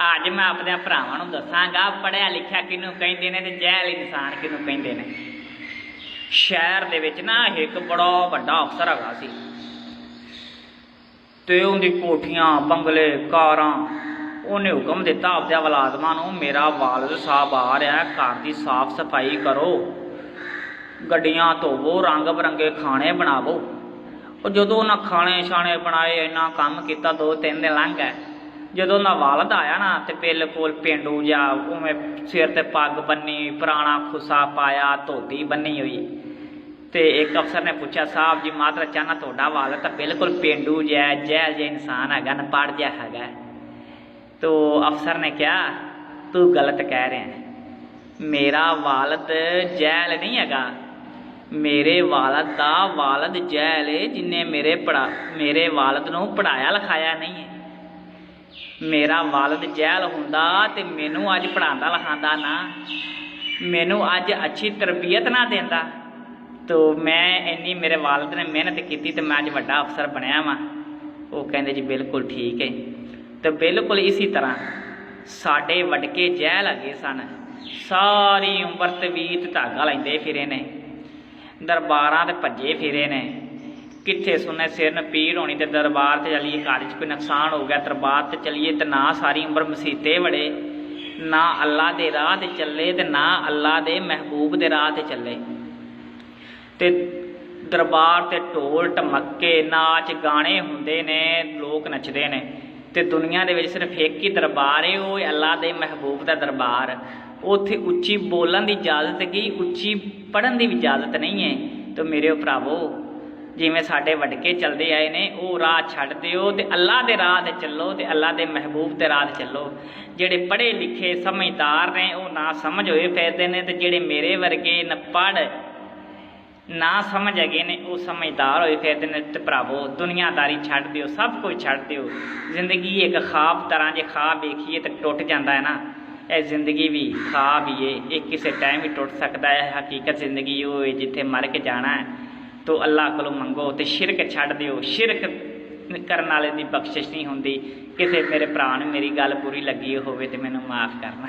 ਅੱਜ मैं अपने भरावां नूं दसांगा पढ़िया लिखिया किनूं कहिंदे ने ते जहल इंसान किनूं कहिंदे ने। शहर दे विच ना एक बड़ा वड्डा अफसर हैगा सी ते उहदी कोठियां बंगले कारां। उहने हुक्म दिता आपदे मुलाजमां नूं मेरा वालिद साहब आ रहा है, घर की साफ सफाई करो, गड्डियां धोवो, रंग बरंगे खाने बनावो। और जदों उन्हां खाने छाने बनाए इन्ना काम किया 2-3 दिन लंघ गए। जदों उन्हां वालिद आया ना तो बिल्कुल पेंडू जा उवें सिर ते पग बन्नी, पुराना खुसा पाया, धोती बन्नी हुई। तो एक अफसर ने पूछा साहब जी मातरा चाहना तुहाडा वालिद तो बिल्कुल पेंडू जै जहल जहा इंसान हैगा, अनपढ़ जहा हैगा। तो अफसर ने कहा तू गलत कह रहे हैं, मेरा वालिद जहल नहीं हैगा, मेरे वालिद का वालिद जहल है जिन्हें मेरे वालिद नूं पढ़ाया लिखाया नहीं है। मेरा वालिद जहल हुंदा ते मैनू अज पढ़ांदा लिखांदा ना, मैनू अज अच्छी तरबियत ना देंदा। तो मैं इन्नी मेरे वालिद ने मेहनत की तो मैं अज वड्डा अफसर बनया वां। वो कहंदे जी बिल्कुल ठीक है। तो बिल्कुल इसी तरह साडे वडके जहल हैगे सन, सारी उम्र तवीत धागा लैंदे फिरे ने, दरबारां ते भज्जे फिरे ने। कित्थे सुने सिर न पीड़ होनी तो दरबार ते चलिए, घर च कोई नुकसान हो गया दरबार ते चलिए। तो ना सारी उम्र मसीते बड़े, ना अल्लाह दे राह ते चले ते ना अल्लाह दे महबूब दे राह ते चले। ते दरबार ते ढोल ढमक्के नाच गाने हुंदे ने, लोग नचदे ने। ते दुनिया दे विच सिर्फ एक ही दरबार है, वो अल्लाह दे महबूब दा दरबार। उत्थे उच्ची बोलन की इजाजत की, उच्ची पढ़न की भी इजाजत नहीं है। तो मेरे भरावो जिवें साडे वडके चलते आए ने वो राह छड्ड दिओ ते अल्लाह दे राह ते चलो, ते अल्लाह दे महबूब दे राह ते चलो। जेड़े पढ़े लिखे समझदार ने वो ना समझ होए फिरदे ने, ते जेड़े मेरे वर्गे न पढ़ ना समझ गए ने वो समझदार होए फिरदे ने। ते भरावो दुनियादारी छड्ड दिओ, सब कुछ छड्ड दिओ। जिंदगी एक ख्वाब तरह जे ख्वाब देखिए तो टुट जाता है ना, यह जिंदगी भी ख्वाब ही है, एक किसी टाइम भी टुट सकता है। हकीकत जिंदगी वो है जिथे मर के जाना है। तो अल्लाह को मंगो तो शिरक छड्ड दिओ, शिरक करने वाले की बख्शिश नहीं होंदी। किसी मेरे भरा नूं मेरी गल बुरी लगी होवे तो मैनूं माफ़ करना।